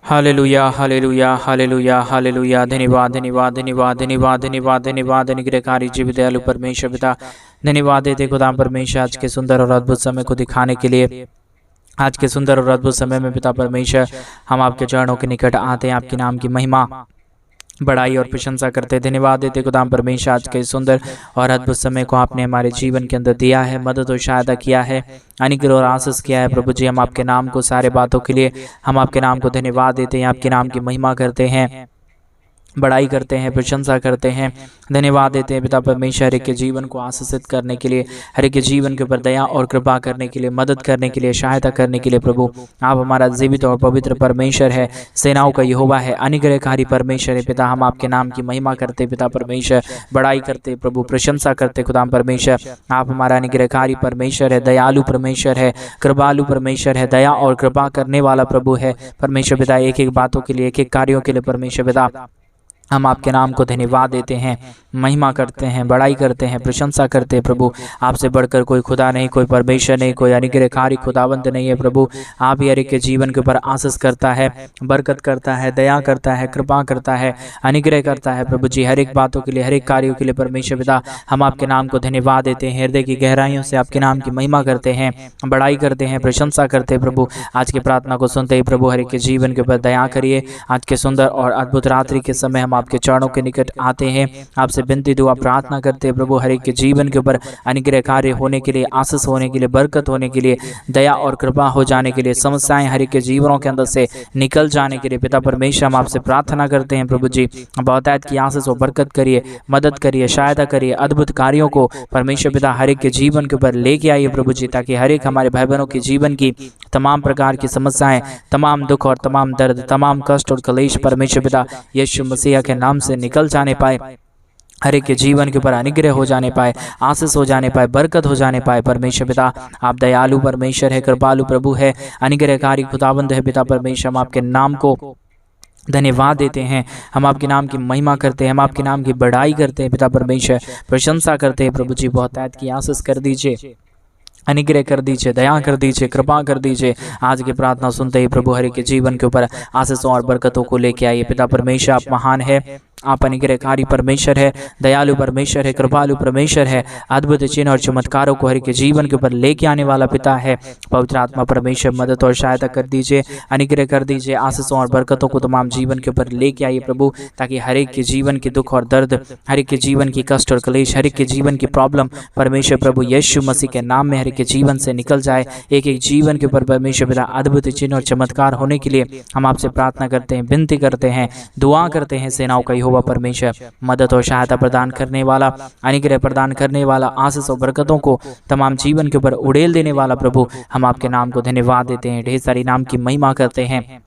Hallelujah hallelujah hallelujah hallelujah. धन्यवाद धन्यवाद धन्यवाद धन्यवाद धन्यवाद धन्यवाद अनुग्रहकारी जीवित दयालु परमेश्वर पिता, धन्यवाद देते खुदा परमेश्वर आज के सुंदर और अद्भुत समय को दिखाने के लिए। आज के सुंदर और अद्भुत समय में पिता परमेश्वर हम आपके चरणों के निकट आते हैं, आपके नाम की महिमा बड़ाई और प्रशंसा करते। धन्यवाद देते खुदा परमेश्वर आज के सुंदर और अद्भुत समय को आपने हमारे जीवन के अंदर दिया है, मदद और सहायता किया है, अनुग्रह और आशीष किया है। प्रभु जी हम आपके नाम को सारे बातों के लिए हम आपके नाम को धन्यवाद देते हैं, आपके नाम की महिमा करते हैं, बड़ाई करते हैं, प्रशंसा करते हैं। धन्यवाद देते हैं पिता परमेश्वर हर एक के जीवन को आशीषित करने के लिए, हर एक के जीवन के ऊपर दया और कृपा करने के लिए, मदद करने के लिए, सहायता करने के लिए। प्रभु आप हमारा जीवित और पवित्र परमेश्वर है, सेनाओं का यहोवा है, अनुग्रहकारी परमेश्वर है। पिता हम आपके नाम की महिमा करते, पिता परमेश्वर बड़ाई करते, प्रभु प्रशंसा करते। खुदा परमेश्वर आप हमारा अनुग्रहकारी परमेश्वर है, दयालु परमेश्वर है, कृपालु परमेश्वर है, दया और कृपा करने वाला प्रभु है परमेश्वर पिता। एक एक बातों के लिए, एक एक कार्यों के लिए परमेश्वर पिता हम आपके नाम को धन्यवाद देते हैं, महिमा करते हैं, बड़ाई करते हैं, प्रशंसा करते हैं। प्रभु आपसे बढ़कर कोई खुदा नहीं, कोई परमेश्वर नहीं, कोई अनुग्रहकारी खुदावंत नहीं है। प्रभु आप ही हर एक के जीवन के ऊपर आशीष करता है, बरकत करता है, दया करता है, कृपा करता है, अनुग्रह करता है। प्रभु जी हर एक बातों के लिए, हर एक कार्यों के लिए परमेश्वर पिता हम आपके नाम को धन्यवाद देते हैं, हृदय की गहराइयों से आपके नाम की महिमा करते हैं, बड़ाई करते हैं, प्रशंसा करते हैं। प्रभु आज की प्रार्थना को सुनते ही प्रभु हर एक के जीवन के ऊपर दया करिए। आज के सुंदर और अद्भुत रात्रि के समय हम आपके चरणों के निकट आते हैं, आपसे विनती दुआ प्रार्थना करते हैं। प्रभु हर एक के जीवन के ऊपर अनुग्रह कार्य होने के लिए, आशीष होने के लिए, बरकत होने के लिए, दया और कृपा हो जाने के लिए, समस्याएं हर एक के जीवनों के अंदर से निकल जाने के लिए पिता परमेश्वर हम आपसे प्रार्थना करते हैं। प्रभु जी बहुतायत की आशीष और बरकत करिए, मदद करिए, सहायता करिए, अद्भुत कार्यों को परमेश्वर पिता हर एक के जीवन के ऊपर लेके आइए प्रभु जी, ताकि हर एक हमारे भाई बहनों के जीवन की तमाम प्रकार की समस्याएं, तमाम दुख और तमाम दर्द, तमाम कष्ट और क्लेश परमेश्वर पिता यीशु मसीह के नाम से निकल जाने पाए, हर एक के जीवन के ऊपर अनुग्रह हो जाने पाए, आशीष हो जाने पाए, बरकत हो जाने पाए। परमेश्वर पिता आप दयालु परमेश्वर है, कृपालु प्रभु है, अनुग्रहकारी खुदाबंद है। पिता परमेश्वर हम आपके नाम को धन्यवाद देते हैं, हम आपके नाम की महिमा करते हैं, हम आपके नाम की बड़ाई करते हैं। पिता परमेश्वर प्रशंसा करते हैं। प्रभु जी बहुतायत की आशीष कर दीजिए, अनुग्रह कर दीजिए, दया कर दीजिए, कृपा कर दीजिए। आज की प्रार्थना सुनते ही प्रभु हर एक के जीवन के ऊपर आशीषों और बरकतों को लेके आइए। पिता परमेश्वर आप महान है, आप अनुग्रहकारी परमेश्वर है, दयालु परमेश्वर है, कृपालु परमेश्वर है, अद्भुत चिन्ह और चमत्कारों को हर एक के जीवन के ऊपर लेके आने वाला पिता है। पवित्र आत्मा परमेश्वर मदद और सहायता कर दीजिए, अनुग्रह कर दीजिए, आशीषों और बरकतों को तमाम जीवन के ऊपर लेके आइए प्रभु, ताकि हर एक के जीवन के दुख और दर्द, हर एक के जीवन की कष्ट और क्लेश, हर एक के जीवन की प्रॉब्लम परमेश्वर प्रभु यीशु मसीह के नाम में हर एक के जीवन से निकल जाए। एक एक जीवन के ऊपर परमेश्वर पिता अद्भुत चिन्ह और चमत्कार होने के लिए हम आपसे प्रार्थना करते हैं, विनती करते हैं, दुआ करते हैं। सेनाओं का यहोवा परमेश्वर मदद और सहायता प्रदान करने वाला, अनुग्रह प्रदान करने वाला, आशीष और बरकतों को तमाम जीवन के ऊपर उड़ेल देने वाला प्रभु हम आपके नाम को धन्यवाद देते हैं, ढेर सारी नाम की महिमा करते हैं,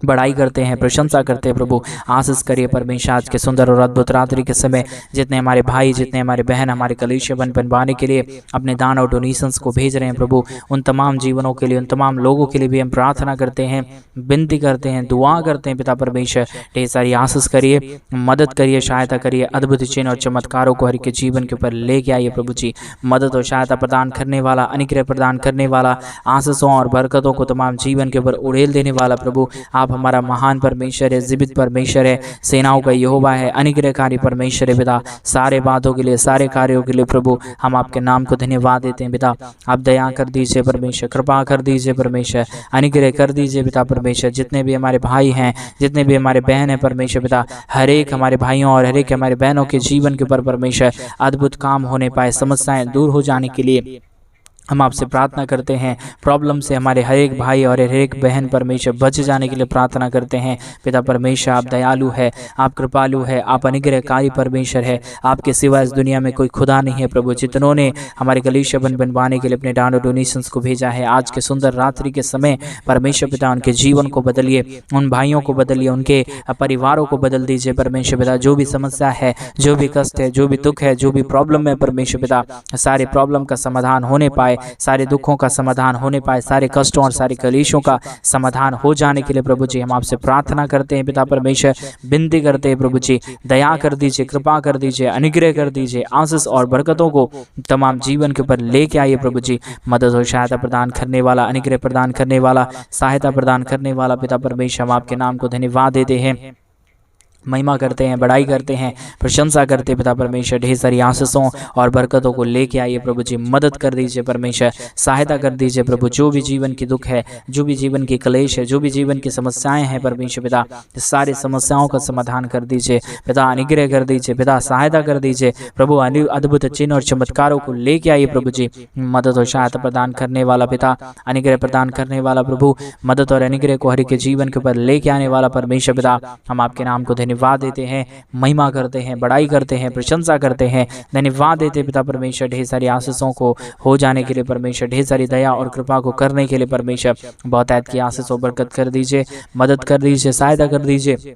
बड़ाई करते हैं, प्रशंसा करते हैं। प्रभु आशीष करिए परमेश्वर आज के सुंदर और अद्भुत रात्रि के समय जितने हमारे भाई, जितने हमारे बहन हमारे कलीसिया बनवाने के लिए अपने दान और डोनेशंस को भेज रहे हैं प्रभु, उन तमाम जीवनों के लिए, उन तमाम लोगों के लिए भी हम प्रार्थना करते हैं, विनती करते हैं, दुआ करते हैं। पिता परमेश्वर ढेर सारी आशीष करिए, मदद करिए, सहायता करिए, अद्भुत चिन्ह और चमत्कारों को हर एक के जीवन के ऊपर लेके आइए प्रभु जी। मदद और सहायता प्रदान करने वाला, अनुग्रह प्रदान करने वाला, आशीषों और बरकतों को तमाम जीवन के ऊपर उड़ेल देने वाला प्रभु आप हमारा महान परमेश्वर है, जीवित परमेश्वर है, सेनाओं का यहोवा है, अनुग्रहकारी परमेश्वर है। पिता सारे बातों के लिए, सारे कार्यों के लिए प्रभु हम आपके नाम को धन्यवाद देते हैं। पिता आप दया कर दीजिए परमेश्वर, कृपा कर दीजिए परमेश्वर, अनुग्रह कर दीजिए पिता परमेश्वर। जितने भी हमारे भाई हैं, जितने भी हमारे बहन हैं परमेश्वर पिता, हर एक हमारे भाइयों और हर एक हमारे बहनों के जीवन के ऊपर परमेश्वर अद्भुत काम होने पाए, समस्याएं दूर हो जाने के लिए हम आपसे प्रार्थना करते हैं। प्रॉब्लम से हमारे हर एक भाई और हर एक बहन परमेश्वर बच जाने के लिए प्रार्थना करते हैं। पिता परमेश्वर आप दयालु है, आप कृपालु है, आप अनुग्रहकारी परमेश्वर है, आपके सिवा इस दुनिया में कोई खुदा नहीं है प्रभु। जितनों ने हमारे कलीसिया बनवाने के लिए अपने दान और डोनेशंस को भेजा है, आज के सुंदर रात्रि के समय परमेश्वर पिता उनके जीवन को बदलिए, उन भाइयों को बदलिए, उनके परिवारों को बदल दीजिए परमेश्वर पिता। जो भी समस्या है, जो भी कष्ट है, जो भी दुख है, जो भी प्रॉब्लम है परमेश्वर पिता, सारे प्रॉब्लम का समाधान होने पाए, पाए, सारे दुखों का समाधान होने पाए, सारे कष्टों और सारे कलेशों का समाधान हो जाने के लिए प्रभु जी हम आपसे प्रार्थना करते हैं पिता परमेश्वर, विनती करते हैं प्रभु जी, दया कर दीजिए, कृपा कर दीजिए, अनुग्रह कर दीजिए, आशीष और बरकतों को तमाम जीवन के ऊपर लेके आइए प्रभु जी। मदद और सहायता प्रदान करने वाला, अनुग्रह प्रदान करने वाला, सहायता प्रदान करने वाला पिता परमेश्वर, हम आपके नाम को धन्यवाद देते हैं, महिमा करते हैं, बड़ाई करते हैं, प्रशंसा करते हैं पिता परमेश्वर। ढेर सारी आशीषों और बरकतों को लेके आइए प्रभु जी, मदद कर दीजिए परमेश्वर, सहायता कर दीजिए प्रभु। जो भी जीवन की दुख है, जो भी जीवन की क्लेश है, जो भी जीवन की समस्याएं हैं परमेश्वर पिता, सारी समस्याओं का समाधान कर दीजिए पिता, अनुग्रह कर दीजिए पिता, सहायता कर दीजिए प्रभु। अद्भुत चिन्ह और चमत्कारों को लेके आइए प्रभु जी, मदद और सहायता प्रदान करने वाला पिता, अनुग्रह प्रदान करने वाला प्रभु, मदद और अनुग्रह को हर एक जीवन के ऊपर लेके आने वाला परमेश्वर पिता, हम आपके नाम को धन्यवाद देते हैं, महिमा करते हैं, बड़ाई करते हैं, प्रशंसा करते हैं, धन्यवाद देते हैं पिता परमेश्वर। ढेर सारी आशीषों को हो जाने के लिए परमेश्वर, ढेर सारी दया और कृपा को करने के लिए परमेश्वर, बहुतायत की आशीष और बरकत कर दीजिए, मदद कर दीजिए, सहायता कर दीजिए,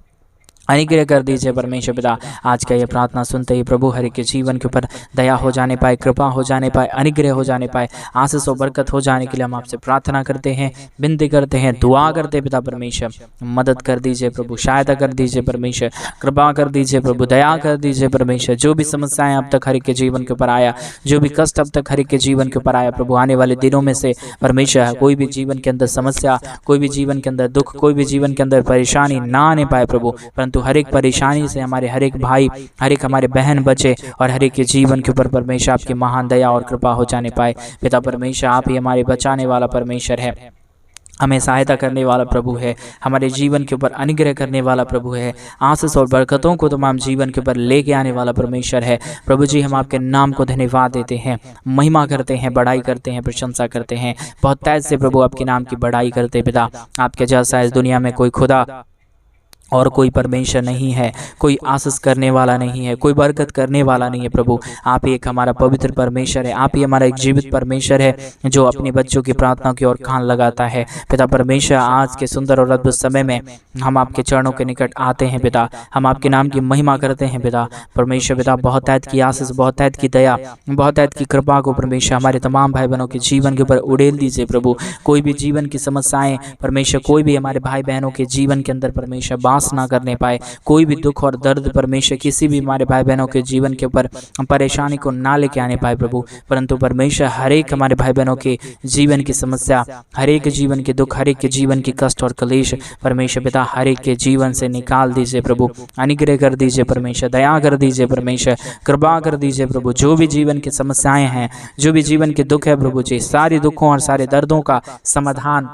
अनुग्रह कर दीजिए परमेश्वर पिता। आज का ये प्रार्थना सुनते ही प्रभु हर एक के जीवन के ऊपर दया हो जाने पाए, कृपा हो जाने पाए, अनुग्रह हो जाने पाए, आशीष और बरकत हो जाने के लिए हम आपसे प्रार्थना करते हैं, विनती करते हैं, दुआ करते हैं पिता परमेश्वर। मदद कर दीजिए प्रभु, सहायता कर दीजिए परमेश्वर, कृपा कर दीजिए प्रभु, दया कर दीजिए परमेश्वर। जो भी समस्याएं अब तक हर एक के जीवन के ऊपर आया, जो भी कष्ट अब तक हर एक के जीवन के ऊपर आया प्रभु, आने वाले दिनों में से परमेश्वर कोई भी जीवन के अंदर समस्या, कोई भी जीवन के अंदर दुख, कोई भी जीवन के अंदर परेशानी ना आने पाए प्रभु, परंतु हर एक परेशानी से हमारे हर एक भाई, हर एक हमारे बहन बचे और हर एक के जीवन के ऊपर परमेश्वर आपकी महान दया और कृपा हो जाने पाए पिता परमेश्वर। आप ही हमारे बचाने वाला परमेश्वर है, हमें सहायता करने वाला प्रभु है, हमारे जीवन के ऊपर अनुग्रह करने वाला प्रभु है, आशीष और बरकतों को तमाम जीवन के ऊपर लेके आने वाला परमेश्वर है प्रभु जी। हम आपके नाम को धन्यवाद देते हैं, महिमा करते हैं, बड़ाई करते हैं, प्रशंसा करते हैं, बहुत तेज से प्रभु आपके नाम की बड़ाई करते पिता। आपके जैसा इस दुनिया में कोई खुदा और कोई परमेश्वर नहीं है, कोई आशीष करने वाला नहीं है, कोई बरकत करने वाला नहीं है प्रभु। आप ही एक हमारा पवित्र परमेश्वर है, आप ही हमारा एक जीवित परमेश्वर है जो अपने बच्चों की प्रार्थना की ओर कान लगाता है पिता परमेश्वर। आज के सुंदर और अद्भुत समय में हम आपके चरणों के निकट आते हैं पिता, हम आपके नाम की महिमा करते हैं पिता परमेश्वर पिता। बहुत ऐत की आशीष, बहुत ऐत की दया, बहुत ऐत की कृपा को परमेश्वर हमारे तमाम भाई बहनों के जीवन के ऊपर उड़ेल दीजिए प्रभु। कोई भी जीवन की समस्याएं परमेश्वर, कोई भी हमारे भाई बहनों के जीवन के अंदर परमेश्वर ना करने पाए, कोई भी दुख और दर्द परमेश्वर किसी भी हमारे भाई बहनों के जीवन के ऊपर परेशानी को ना लेके आने पाए प्रभु, परंतु परमेश्वर हर एक हमारे भाई बहनों के जीवन की समस्या, हर एक जीवन के दुख, हर एक के जीवन की कष्ट और क्लेश परमेश्वर पिता हर एक के जीवन से निकाल दीजिए प्रभु। अनुग्रह कर दीजिए परमेश्वर, दया कर दीजिए परमेश्वर, कृपा कर दीजिए प्रभु। जो भी जीवन की समस्याएं हैं, जो भी जीवन के दुख है प्रभु जी, सारी दुखों और सारे दर्दों का समाधान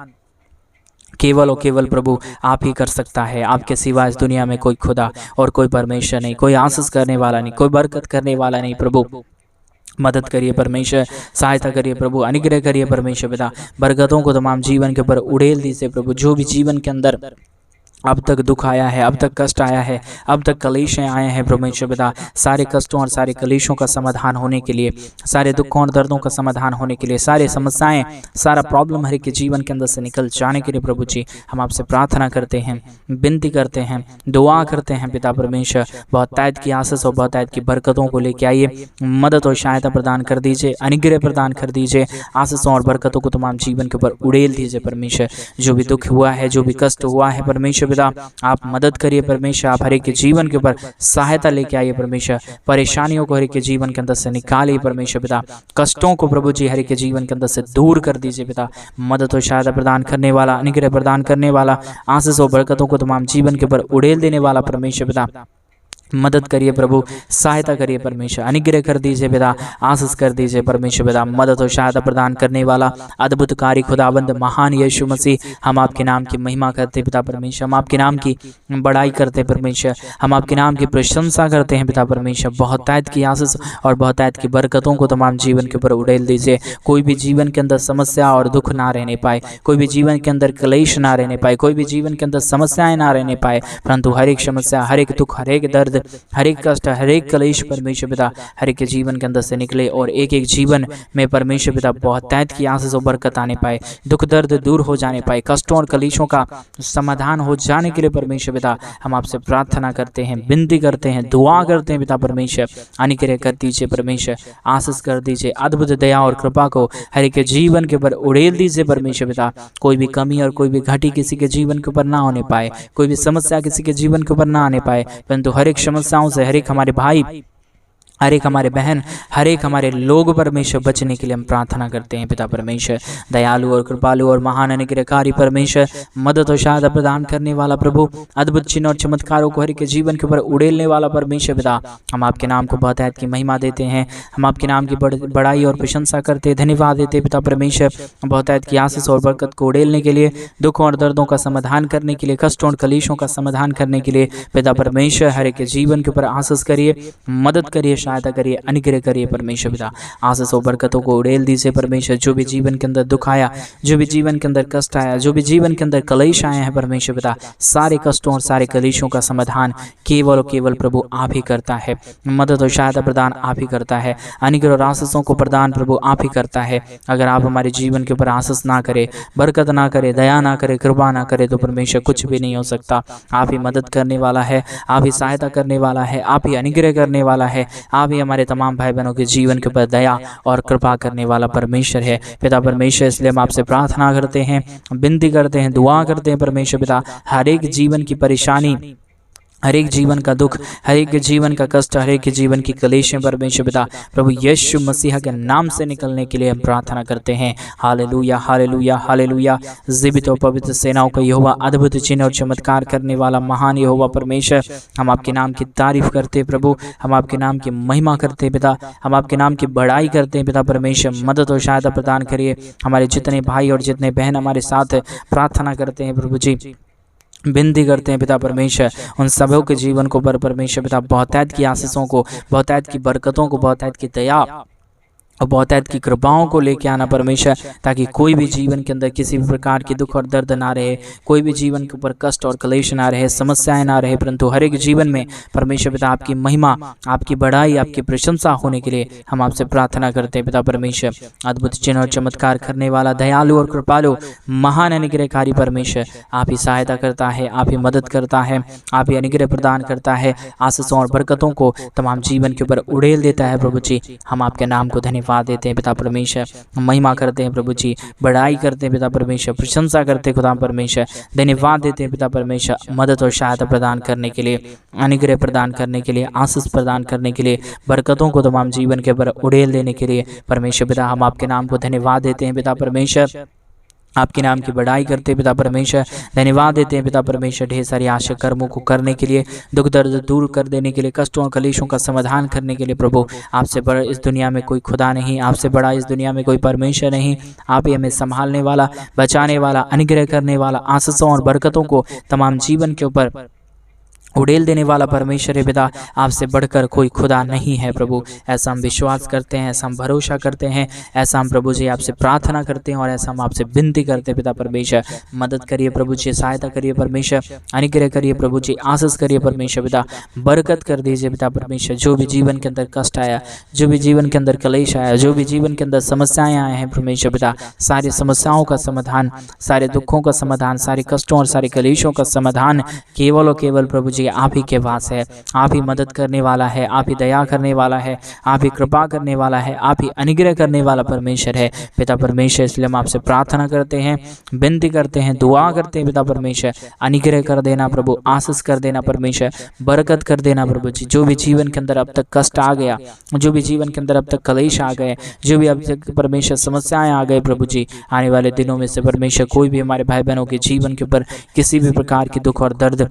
केवल और केवल प्रभु आप ही कर सकता है। आपके सिवा इस दुनिया में कोई खुदा और कोई परमेश्वर नहीं, कोई आशीष करने वाला नहीं, कोई बरकत करने वाला नहीं प्रभु। मदद करिए परमेश्वर, सहायता करिए प्रभु, अनुग्रह करिए परमेश्वर पिता। बरकतों को तमाम जीवन के ऊपर उड़ेल दीजिए प्रभु। जो भी जीवन के अंदर अब तक दुख आया है, अब तक कष्ट आया है, अब तक कलेशें आए हैं परमेश्वर पिता, सारे कष्टों और सारे कलेशों का समाधान होने के लिए, सारे दुखों और दर्दों का समाधान होने के लिए, सारे समस्याएं, सारा प्रॉब्लम हर एक के जीवन के अंदर से निकल जाने के लिए प्रभु जी हम आपसे प्रार्थना करते हैं, विनती करते हैं, दुआ करते हैं पिता परमेश्वर। बहुत तायद की आशीष और बहुत तायद की बरकतों को लेके आइए, मदद और सहायता प्रदान कर दीजिए, अनुग्रह प्रदान कर दीजिए, आशीषों और बरकतों को तमाम जीवन के ऊपर उड़ेल दीजिए परमेश्वर। जो भी दुख हुआ है, जो भी कष्ट हुआ है परमेश्वर पिता, आप मदद करिए परमेश्वर। आप हर एक के जीवन के ऊपर सहायता लेके आइए परमेश्वर। परेशानियों को हर एक के जीवन के अंदर से निकालिए परमेश्वर पिता। कष्टों को प्रभु जी हर एक के जीवन के अंदर से दूर कर दीजिए पिता। मदद और सहायता प्रदान करने वाला, अनुग्रह प्रदान करने वाला, आशीष और बरकतों को तमाम जीवन के ऊपर उड़ेल देने वाला परमेश्वर पिता, मदद करिए प्रभु, सहायता करिए परमेश्वर, अनुग्रह कर दीजिए पिता, आशीष कर दीजिए परमेश्वर पिता। मदद और सहायता प्रदान करने वाला अद्भुतकारी खुदाबंद महान यीशु मसीह, हम आपके नाम की महिमा करते पिता परमेश्वर, हम आपके नाम की बड़ाई करते परमेश्वर, हम आपके नाम की प्रशंसा करते हैं पिता परमेश्वर। बहुत तायद की आशीष और बहुत तायद की बरकतों को तमाम जीवन के ऊपर उड़ेल दीजिए। कोई भी जीवन के अंदर समस्या और दुख ना रहने पाए, कोई भी जीवन के अंदर क्लेश ना रहने पाए, कोई भी जीवन के अंदर समस्याएं ना रहने पाए, परंतु हर एक समस्या, हर एक दुख, हर एक दर्द दर्द, हर एक कष्ट, हर एक कलेश परमेश्वर पिता हर एक के जीवन के अंदर से निकले और एक एक जीवन में परमेश्वर पिता बहुतायत की आशीष और बरकत आने पाए, दुख दर्द दूर हो जाने पाए, कष्टों और कलेशों का समाधान हो जाने के लिए परमेश्वर पिता हम आपसे प्रार्थना करते हैं, विनती करते हैं, दुआ करते हैं पिता परमेश्वर। अनुग्रह कर दीजिए परमेश्वर, आशीष कर दीजिए, अद्भुत दया और कृपा को हर एक के जीवन के ऊपर उड़ेल दीजिए परमेश्वर पिता। कोई भी कमी और कोई भी घटी किसी के जीवन के ऊपर ना होने पाए, कोई भी समस्या किसी के जीवन के ऊपर ना आने पाए, परंतु हर एक समस्याओं से हर एक हमारे भाई, हर एक हमारे बहन, हर एक हमारे लोग परमेश्वर बचने के लिए हम प्रार्थना करते हैं पिता परमेश्वर। दयालु और कृपालु और महान अनुग्रहकारी परमेश्वर, मदद और सहायता प्रदान करने वाला प्रभु, अद्भुत चिन्ह और चमत्कारों को हर एक के जीवन के ऊपर उड़ेलने वाला परमेश्वर पिता, हम आपके नाम को बहुतायत की महिमा देते हैं, हम आपके नाम की बड़ाई और प्रशंसा करते हैं, धन्यवाद देते हैं पिता परमेश्वर। बहुतायत की आशीष और बरकत को उड़ेलने के लिए, दुखों और दर्दों का समाधान करने के लिए, कष्टों और कलेशों का समाधान करने के लिए पिता परमेश्वर हर एक के जीवन के ऊपर आशीष करिए, मदद करिए, सहायता करिए, अनुग्रह करिए परमेश्वर पिता। आशीष और बरकतों को उड़ेल दीजिए परमेश्वर। जो भी जीवन के अंदर दुख आया, जो भी जीवन के अंदर कष्ट आया, जो भी जीवन के अंदर कलेश आए हैं परमेश्वर पिता, सारे कष्टों और सारे कलेशों का समाधान केवल और केवल प्रभु आप ही करता है। मदद और सहायता प्रदान आप ही करता है, अनुग्रह और आशीषों को प्रदान प्रभु आप ही करता है। अगर आप हमारे जीवन के ऊपर आशीष ना करे, बरकत ना करे, दया ना करे, कृपा ना करे तो परमेश्वर कुछ भी नहीं हो सकता। आप ही मदद करने वाला है, आप ही सहायता करने वाला है, आप ही अनुग्रह करने वाला है, आप ही हमारे तमाम भाई बहनों के जीवन के ऊपर दया और कृपा करने वाला परमेश्वर है पिता परमेश्वर। इसलिए हम आपसे प्रार्थना करते हैं, विनती करते हैं, दुआ करते हैं परमेश्वर पिता। हर एक जीवन की परेशानी, हर एक जीवन का दुख, हर एक जीवन का कष्ट, हर एक जीवन की कलेशें परमेश्वर पिता प्रभु यीशु मसीह के नाम से निकलने के लिए हम प्रार्थना करते हैं। Hallelujah, hallelujah, hallelujah. जीवित और पवित्र सेनाओं का यहोवा, अद्भुत चिन्ह और चमत्कार करने वाला महान यहोवा परमेश्वर, हम आपके नाम की तारीफ करते प्रभु, हम आपके नाम की महिमा करते पिता, हम आपके नाम की बड़ाई करते हैं पिता परमेश्वर। मदद और सहायता प्रदान करिए। हमारे जितने भाई और जितने बहन हमारे साथ प्रार्थना करते हैं प्रभु जी, विनती करते हैं पिता परमेश्वर, उन सबों के जीवन को परमेश्वर पिता बहुतायत की आशीषों को, बहुतायत की बरकतों को, बहुतायत की दया और बहुतायत की कृपाओं को लेके आना परमेश्वर, ताकि कोई भी जीवन के अंदर किसी भी प्रकार की दुख और दर्द ना रहे, कोई भी जीवन के ऊपर कष्ट और क्लेश ना रहे, समस्याएं ना रहे, परंतु हर एक जीवन में परमेश्वर पिता आपकी महिमा, आपकी बड़ाई, आपकी प्रशंसा होने के लिए हम आपसे प्रार्थना करते हैं पिता परमेश्वर। अद्भुत चिन्ह और चमत्कार करने वाला दयालु और कृपालु महान अनुग्रहकारी परमेश्वर, आप ही सहायता करता है, आप ही मदद करता है, आप ही अनुग्रह प्रदान करता है, आशीषों और बरकतों को तमाम जीवन के ऊपर उड़ेल देता है प्रभु जी। हम आपके नाम को धन्यवाद देते हैं पिता परमेश्वर, महिमा करते हैं प्रभु जी, बड़ाई करते हैं पिता परमेश्वर, प्रशंसा करते हैं खुदा परमेश्वर, धन्यवाद देते हैं पिता परमेश्वर। मदद और सहायता प्रदान करने के लिए, अनुग्रह प्रदान करने के लिए, आशीष प्रदान करने के लिए, बरकतों को तमाम जीवन के ऊपर उड़ेल देने के लिए परमेश्वर पिता हम आपके नाम को धन्यवाद देते हैं पिता परमेश्वर। आपके नाम की बड़ाई करते पिता परमेश्वर, धन्यवाद देते हैं पिता परमेश्वर ढेर सारी आशा कर्मों को करने के लिए, दुख दर्द दूर कर देने के लिए, कष्टों और कलेशों का समाधान करने के लिए प्रभु। आपसे बड़ा इस दुनिया में कोई खुदा नहीं, आपसे बड़ा इस दुनिया में कोई परमेश्वर नहीं। आप ही हमें संभालने वाला, बचाने वाला, अनुग्रह करने वाला, आशीषों और बरकतों को तमाम जीवन के ऊपर उड़ेल देने वाला परमेश्वर है पिता। आपसे बढ़कर कोई खुदा नहीं है प्रभु, ऐसा हम विश्वास करते हैं, ऐसा हम भरोसा करते हैं, ऐसा हम प्रभु जी आपसे प्रार्थना करते हैं और ऐसा हम आपसे विनती करते हैं पिता परमेश्वर। मदद करिए प्रभु जी, सहायता करिए परमेश्वर, अनुग्रह करिए प्रभु जी, आशीष करिए परमेश्वर पिता, बरकत कर दीजिए पिता परमेश्वर। जो भी जीवन के अंदर कष्ट आया, जो भी जीवन के अंदर कलेश आया, जो भी जीवन के अंदर समस्याएं आए हैं परमेश्वर पिता, सारी समस्याओं का समाधान, सारे दुखों का समाधान, सारे कष्टों और सारे कलेशों का समाधान केवल और केवल प्रभु जी आप ही के पास है। आप ही मदद करने वाला है, आप ही दया करने वाला है, आप ही कृपा करने वाला है, आप ही अनुग्रह करने वाला परमेश्वर है पिता परमेश्वर। इसलिए हम आपसे प्रार्थना करते हैं, विनती करते हैं, दुआ करते हैं पिता परमेश्वर। अनुग्रह कर देना प्रभु, आशीष कर देना परमेश्वर, बरकत कर देना प्रभु जी। जो भी जीवन के अंदर अब तक कष्ट आ गया, जो भी जीवन के अंदर अब तक कलेश आ गए, जो भी अब तक परमेश्वर समस्याएं आ गए प्रभु जी, आने वाले दिनों में से परमेश्वर कोई भी हमारे भाई बहनों के जीवन के ऊपर किसी भी प्रकार की दुख और दर्द,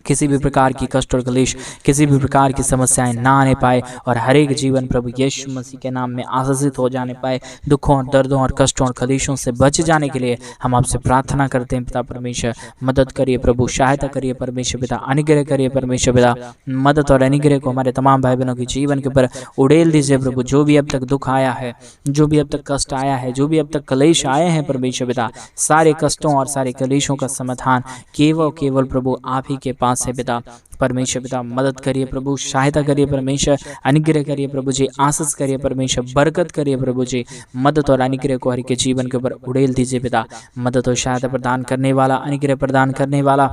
किसी भी प्रकार की कष्ट और क्लेश, किसी भी प्रकार की समस्याएं ना आने पाए और हर एक जीवन प्रभु यीशु मसीह के नाम में आशीषित हो जाने पाए। दुखों और दर्दों और कष्टों और क्लेशों से बच जाने के लिए हम आपसे प्रार्थना करते हैं पिता परमेश्वर। मदद करिए प्रभु, सहायता करिए परमेश्वर पिता, अनुग्रह करिए परमेश्वर पिता। मदद और अनुग्रह को हमारे तमाम भाई बहनों के जीवन के ऊपर उड़ेल दीजिए प्रभु। जो भी अब तक दुख आया है, जो भी अब तक कष्ट आया है, जो भी अब तक क्लेश आए हैं परमेश्वर पिता, सारे कष्टों और सारे क्लेशों का समाधान केवल केवल प्रभु आप ही के पास पास है पिता। परमेश्वर पिता मदद करिए प्रभु, सहायता करिए परमेश्वर, अनुग्रह करिए प्रभु जी, आशीष करिए परमेश्वर, बरकत करिए प्रभु जी। मदद और अनुग्रह को हर के जीवन के ऊपर उड़ेल दीजिए पिता। मदद और सहायता प्रदान करने वाला, अनुग्रह प्रदान करने वाला,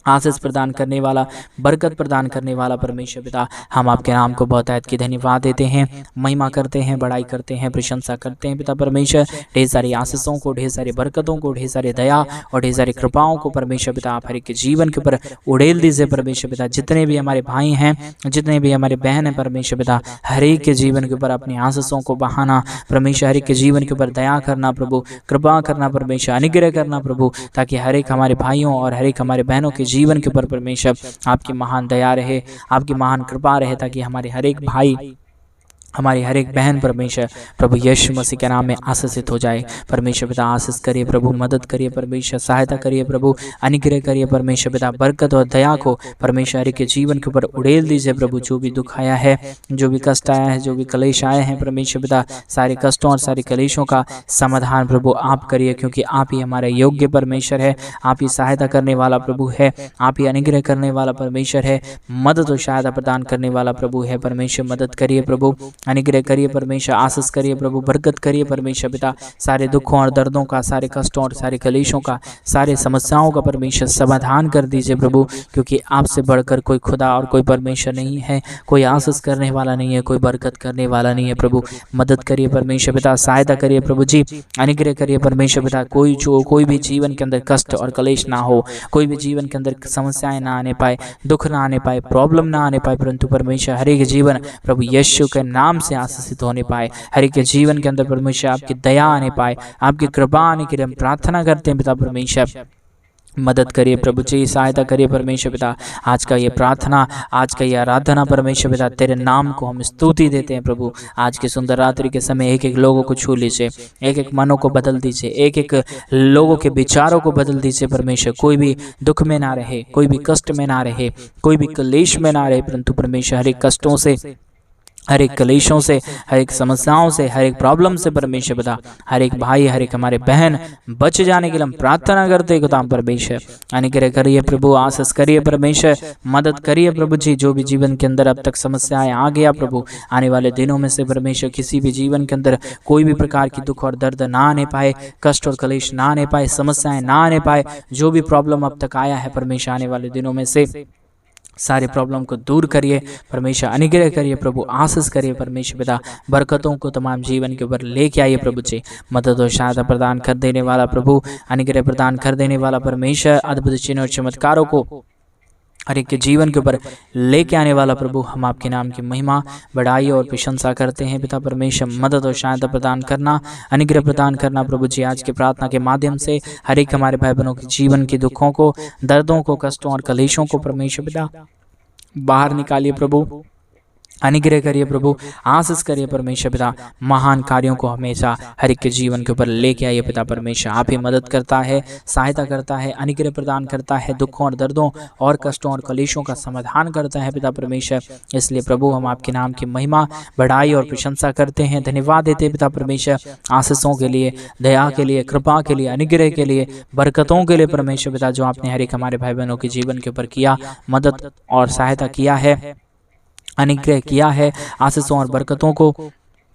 आशीष प्रदान करने वाला, बरकत प्रदान करने वाला परमेश्वर पिता, हम आपके नाम को बहुतायत की धन्यवाद देते हैं, महिमा करते हैं, बड़ाई करते हैं, प्रशंसा करते हैं पिता परमेश्वर। ढेर सारी आशीषों को, ढेर सारी बरकतों को, ढेर सारी दया और ढेर सारी कृपाओं को परमेश्वर पिता आप हर एक के जीवन के ऊपर उड़ेल दीजिए परमेश्वर पिता। जितने भी हमारे भाई हैं, जितने भी हमारे बहन हैं परमेश्वर पिता, हर एक के जीवन के ऊपर अपनी आशीषों को बहाना परमेश्वर, हर एक के जीवन के ऊपर दया करना प्रभु, कृपा करना परमेश्वर, अनुग्रह करना प्रभु, ताकि हर एक हमारे भाइयों और हर एक हमारे बहनों के जीवन के ऊपर परमेश्वर आपकी महान दया रहे, आपकी महान कृपा रहे, ताकि हमारे हर एक भाई, हमारी हर एक बहन परमेश्वर प्रभु यीशु मसीह के नाम में आशीषित हो जाए। परमेश्वर पिता आशीष करिए प्रभु, मदद करिए परमेश्वर, सहायता करिए प्रभु, अनुग्रह करिए परमेश्वर पिता, बरकत और दया को परमेश्वर हर एक के जीवन के ऊपर उड़ेल दीजिए प्रभु। जो भी दुख आया है, जो भी कष्ट आया है, जो भी कलेश आए हैं परमेश्वर पिता, सारे कष्टों और सारे कलेशों का समाधान प्रभु आप करिए, क्योंकि आप ही हमारे योग्य परमेश्वर है, आप ही सहायता करने वाला प्रभु है, आप ही अनुग्रह करने वाला परमेश्वर है, मदद और सहायता प्रदान करने वाला प्रभु है परमेश्वर। मदद करिए प्रभु, अनुग्रह करिए परमेश्वर, आशीष करिए प्रभु, बरकत करिए परमेश्वर पिता। सारे दुखों और दर्दों का, सारे कष्टों और सारे कलेशों का, सारे समस्याओं का परमेश्वर समाधान कर दीजिए प्रभु, क्योंकि आपसे बढ़कर कोई खुदा और कोई परमेश्वर नहीं है, कोई आशीष करने वाला नहीं है, कोई बरकत करने वाला नहीं है प्रभु। मदद करिए परमेश्वर पिता, सहायता करिए प्रभु जी, अनुग्रह करिए परमेश्वर पिता। कोई भी जीवन के अंदर कष्ट और कलेश ना हो, कोई भी जीवन के अंदर समस्याएं ना आने पाए, दुख ना आने पाए, प्रॉब्लम ना आने पाए, परंतु परमेश्वर हर एक जीवन प्रभु यीशु के नाम से आशीषित होने पाए, हर एक के जीवन के अंदर परमेश्वर आपकी दया आने पाए, आपकी कृपा आने के लिए हम प्रार्थना करते हैं पिता परमेश्वर। मदद करिए प्रभु जी, सहायता करिए परमेश्वर पिता। आज का ये प्रार्थना, आज का ये आराधना परमेश्वर पिता, तेरे नाम को हम स्तुति देते हैं प्रभु। आज की सुंदर रात्रि के समय एक एक लोगों को छू लीजिए, एक एक मनों को बदल दीजिए, एक एक लोगों के विचारों को बदल दीजिए परमेश्वर। कोई भी दुख में ना रहे, कोई भी कष्ट में ना रहे, कोई भी क्लेश में ना रहे, परंतु परमेश्वर हर एक कष्टों से, हर एक कलेशों से, हर एक समस्याओं से, हर एक प्रॉब्लम से परमेश्वर पिता, हर एक भाई, हर एक हमारे बहन बच जाने के लिए हम प्रार्थना करते हैं खुदा परमेश्वर। अनुग्रह करिए प्रभु, आशीष करिए परमेश्वर, मदद करिए प्रभु जी। जो भी जीवन के अंदर अब तक समस्याएं आ गया प्रभु, आने वाले दिनों में से परमेश्वर किसी भी जीवन के अंदर कोई भी प्रकार की दुख और दर्द ना आने पाए, कष्ट और कलेश ना आने पाए, समस्याएं ना आने पाए। जो भी प्रॉब्लम अब तक आया है परमेश्वर, आने वाले दिनों में से सारे प्रॉब्लम को दूर करिए परमेश्वर, अनुग्रह करिए प्रभु, आशीष करिए परमेश्वर पिता। बरकतों को तमाम जीवन के ऊपर लेके आइए प्रभु जी। मदद और सहायता प्रदान कर देने वाला प्रभु, अनुग्रह प्रदान कर देने वाला परमेश्वर, अद्भुत चिन्ह और चमत्कारों को हर एक के जीवन के ऊपर लेके आने वाला प्रभु, हम आपके नाम की महिमा, बड़ाई और प्रशंसा करते हैं पिता परमेश्वर। मदद और सहायता प्रदान करना, अनुग्रह प्रदान करना प्रभु जी। आज की प्रार्थना के माध्यम से हर एक हमारे भाई बहनों के जीवन के दुखों को, दर्दों को, कष्टों और कलेशों को परमेश्वर पिता बाहर निकालिए प्रभु, अनुग्रह करिए प्रभु, आशीष करिए परमेश्वर पिता। महान कार्यों को हमेशा हर एक के जीवन के ऊपर लेके आइए पिता परमेश्वर। आप ही मदद करता है, सहायता करता है, अनुग्रह प्रदान करता है, दुखों और दर्दों और कष्टों और कलेशों का समाधान करता है पिता परमेश्वर। इसलिए प्रभु हम आपके नाम की महिमा, बड़ाई और प्रशंसा करते हैं, धन्यवाद देते हैं पिता परमेश्वर, आशीषों के लिए, दया के लिए, कृपा के लिए, अनुग्रह के लिए, बरकतों के लिए परमेश्वर पिता, जो आपने हर एक हमारे भाई बहनों के जीवन के ऊपर किया, मदद और सहायता किया है, अनुग्रह किया है, आशीषों और बरकतों को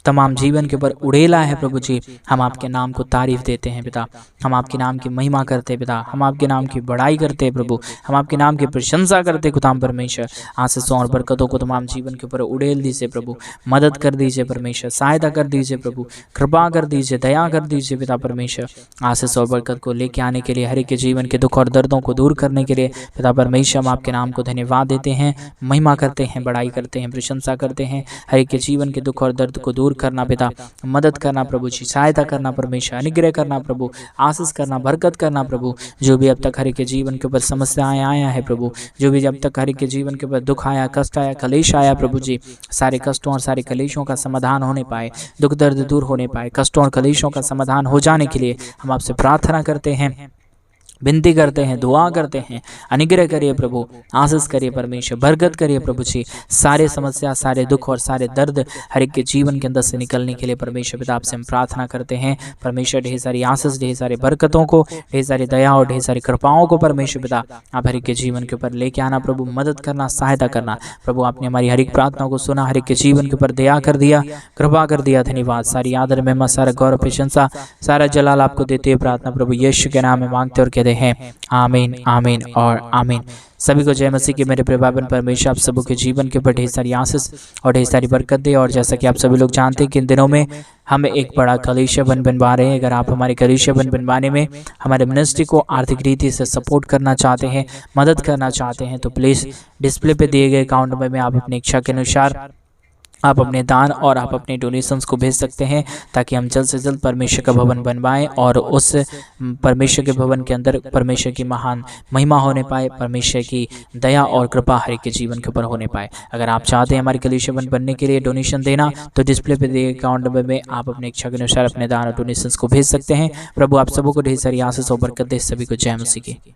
तमाम जीवन के ऊपर उड़ेला है प्रभु जी। हम आपके नाम को तारीफ देते हैं पिता, हम आपके नाम की महिमा करते हैं पिता, हम आपके नाम की बड़ाई करते हैं प्रभु, हम आपके नाम की प्रशंसा करते हैं खुदा परमेश्वर। आशीषों और बरकतों को तमाम जीवन के ऊपर उड़ेल दीजिए प्रभु, मदद कर दीजिए परमेश्वर, सहायता कर दीजिए प्रभु, कृपा कर दीजिए, दया कर दीजिए पिता परमेश्वर। आशीष और बरकत को लेके आने के लिए, हर एक के जीवन के दुख और दर्दों को दूर करने के लिए पिता परमेश्वर, हम आपके नाम को धन्यवाद देते हैं, महिमा करते हैं, बड़ाई करते हैं, प्रशंसा करते हैं। हर एक के जीवन के दुख और दर्द को दूर करना पिता, मदद करना प्रभु जी, सहायता करना परमेश्वर, अनुग्रह करना प्रभु, आशीष करना, बरकत करना प्रभु। जो भी अब तक हर एक के जीवन के ऊपर समस्याएं आया है प्रभु, जो भी अब तक हर एक के जीवन के ऊपर दुख आया, कष्ट आया, कलेश आया प्रभु जी, सारे कष्टों और सारे कलेशों का समाधान होने पाए, दुख दर्द दूर होने पाए, कष्टों और कलेशों का समाधान हो जाने के लिए हम आपसे प्रार्थना करते हैं। विनती करते हैं, दुआ करते हैं। अनुग्रह करिए प्रभु, आशीष करिए परमेश्वर, बरकत करिए प्रभु जी। सारे समस्या, सारे दुख और सारे दर्द हर एक के जीवन के अंदर से निकलने के लिए परमेश्वर पिता आपसे हम प्रार्थना करते हैं। परमेश्वर ढेर सारी आशीष, ढेर सारी बरकतों को, ढेर सारी दया और ढेर सारी कृपाओं को परमेश्वर पिता आप हर एक के जीवन के ऊपर लेके आना प्रभु, मदद करना, सहायता करना प्रभु। आपने हमारी हर एक प्रार्थनाओं को सुना, हर एक के जीवन के ऊपर दया कर दिया, कृपा कर दिया। धन्यवाद। सारी आदर, महिमा, सारा गौरव, प्रशंसा, सारा जलाल आपको देते हुए प्रार्थना प्रभु यीशु के नाम में मांगते और कहते हैं आमीन, आमीन और आमीन। सभी को जय मसीह की मेरे प्रिय भाई बहन। परमेश्वर आप सबों के जीवन के ऊपर ढेर सारी आशीष और ढेर सारी बरकत दे। और जैसा कि आप सभी लोग जानते हैं कि इन दिनों में हम एक बड़ा कलीसिया बनवा रहे हैं। अगर आप हमारे कलीसिया बनवाने में हमारे मिनिस्ट्री को आर्थिक रीति से सपोर्ट करना चाहते हैं, मदद करना चाहते हैं, तो प्लीज़ डिस्प्ले पे दिए गए अकाउंट नंबर में आप अपनी इच्छा के अनुसार आप अपने दान और आप अपने डोनेशंस को भेज सकते हैं, ताकि हम जल्द से जल्द परमेश्वर का भवन बनवाएं और उस परमेश्वर के भवन के अंदर परमेश्वर की महान महिमा होने पाए, परमेश्वर की दया और कृपा हर एक के जीवन के ऊपर होने पाए। अगर आप चाहते हैं हमारे कलीसिया बनने के लिए डोनेशन देना, तो डिस्प्ले पे दिए अकाउंट नंबर में आप अपने इच्छा के अनुसार अपने दान और डोनेशंस को भेज सकते हैं। प्रभु आप सबों को ढेर सारी आशीष और बरकत दे। सभी को जय मसीह की।